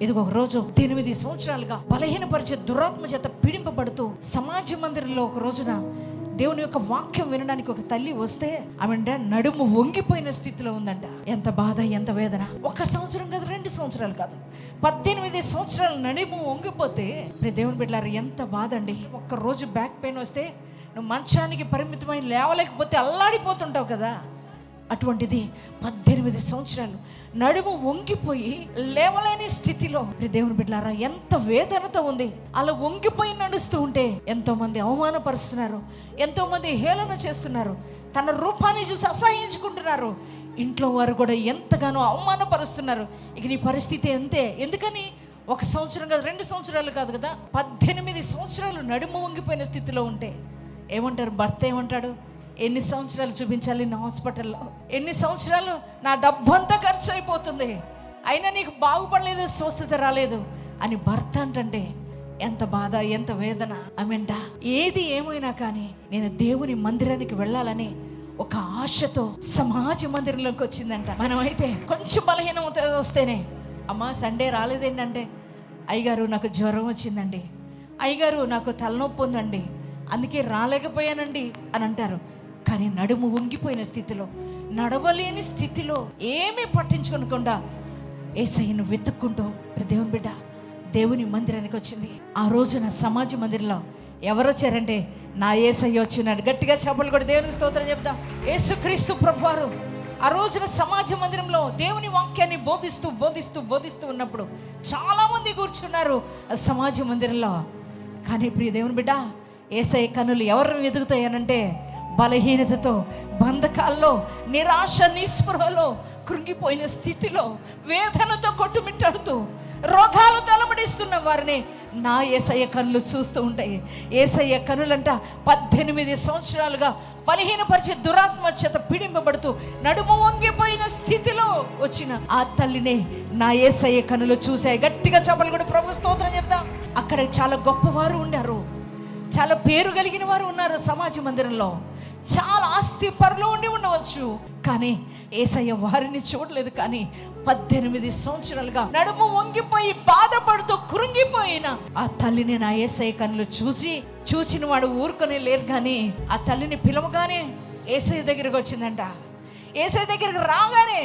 ఇది ఒక రోజు 8 సంవత్సరాలుగా బలహీనపరిచే దురాత్మ చేత పీడింపబడుతూ సమాజ మందిరంలో ఒక రోజున దేవుని యొక్క వాక్యం వినడానికి ఒక తల్లి వస్తే ఆమె నడుము వంగిపోయిన స్థితిలో ఉందంట. ఎంత బాధ, ఎంత వేదన. 1 సంవత్సరం కాదు, 2 సంవత్సరాలు కాదు, 18 సంవత్సరాలు నడుము వంగిపోతే దేవుని బిడ్డలారా ఎంత బాధ అండి. ఒక్క రోజు బ్యాక్ పెయిన్ వస్తే నువ్వు మంచానికి పరిమితమై లేవలేకపోతే అల్లాడిపోతుంటావు కదా. అటువంటిది 18 సంవత్సరాలు నడుము వంగిపోయి లేవలేని స్థితిలో దేవుని బిడ్డలారా ఎంత వేదనతో ఉంది. అలా వంగిపోయి నడుస్తూ ఉంటే ఎంతో మంది అవమానపరుస్తున్నారు, ఎంతో మంది హేళన చేస్తున్నారు, తన రూపాన్ని చూసి అసహించుకుంటున్నారు. ఇంట్లో వారు కూడా ఎంతగానో అవమానపరుస్తున్నారు. ఇక నీ పరిస్థితి అంతే. ఎందుకని 1 సంవత్సరం కాదు, 2 సంవత్సరాలు కాదు కదా, 18 సంవత్సరాలు నడుము వంగిపోయిన స్థితిలో ఉంటే ఏమంటారు? భర్త ఏమంటాడు? ఎన్ని సంవత్సరాలు చూపించాలి నా హాస్పిటల్లో, ఎన్ని సంవత్సరాలు నా డబ్బంతా ఖర్చు అయిపోతుంది, అయినా నీకు బాగుపడలేదు, స్వస్థత రాలేదు అని భర్త అంటే ఎంత బాధ, ఎంత వేదన. ఆమెంట ఏది ఏమైనా కానీ నేను దేవుని మందిరానికి వెళ్ళాలని ఒక ఆశతో సమాజ మందిరంలోకి వచ్చిందంట. మనమైతే కొంచెం బలహీనత వస్తేనే, అమ్మ సండే రాలేదేంటంటే, అయ్యగారు నాకు జ్వరం వచ్చిందండి, అయ్యగారు నాకు తలనొప్పి ఉందండి, అందుకే రాలేకపోయానండి అని అంటారు. కానీ నడుము వంగిపోయిన స్థితిలో, నడవలేని స్థితిలో ఏమీ పట్టించుకోకుండా యేసయ్యను వెతుక్కుంటూ దేవుని బిడ్డ దేవుని మందిరానికి వచ్చింది. ఆ రోజున సమాజ మందిరంలో ఎవరు వచ్చారంటే నా యేసయ్య వచ్చినాడు. గట్టిగా చప్పట్లు కూడా దేవునికి స్తోత్రం చెప్తాం. యేసుక్రీస్తు ప్రభువారు ఆ రోజున సమాజ మందిరంలో దేవుని వాక్యాన్ని బోధిస్తూ ఉన్నప్పుడు చాలామంది కూర్చున్నారు ఆ సమాజ మందిరంలో. కానీ ప్రియ దేవుని బిడ్డ, యేసయ్య కన్నులు ఎవరిని వెతుకుతాయనంటే బలహీనతతో, బంధకాల్లో, నిరాశ నిస్పృహలో, కృంగిపోయిన స్థితిలో, వేదనతో కొట్టుమిట్టాడుతూ, రోగాలతో అలమడిస్తున్న వారిని నా యేసయ్య కన్నులు చూస్తూ ఉంటాయి. యేసయ్య కన్నులంట 18 సంవత్సరాలుగా బలహీనపరిచే దురాత్మ చేత పీడింపబడుతూ నడుము వంగిపోయిన స్థితిలో వచ్చిన ఆ తల్లినే నా యేసయ్య కన్నులు చూశాయి. గట్టిగా చప్పట్లు కూడా ప్రభు స్తోత్రం చెప్తాం. అక్కడ చాలా గొప్పవారు ఉన్నారు, చాలా పేరు కలిగిన వారు ఉన్నారు సమాజ మందిరంలో, చాలా ఆస్తి పరులు ఉండి ఉండవచ్చు. కానీ యేసయ్య వారిని చూడలేదు. కానీ 18 సంవత్సరాలుగా నడుము వంగిపోయి బాధపడుతూ కృంగిపోయిన ఆ తల్లిని నా యేసయ్య కన్నులు చూచిన వాడు ఊరుకొని లేరు. కానీ ఆ తల్లిని పిలవగానే యేసయ్య దగ్గరికి వచ్చిందంట. యేసయ్య దగ్గరికి రాగానే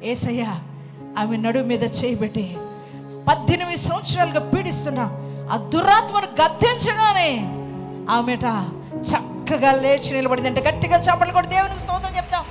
యేసయ్య ఆమె నడుము మీద చేయబెట్టి 18 సంవత్సరాలుగా పీడిస్తున్న ఆ దురాత్మను గద్దించగానే ఆమెట చక్కగా లేచి నిలబడిందంటే. గట్టిగా చప్పట్లు కూడా దేవునికి స్తోత్రం చెప్తాం.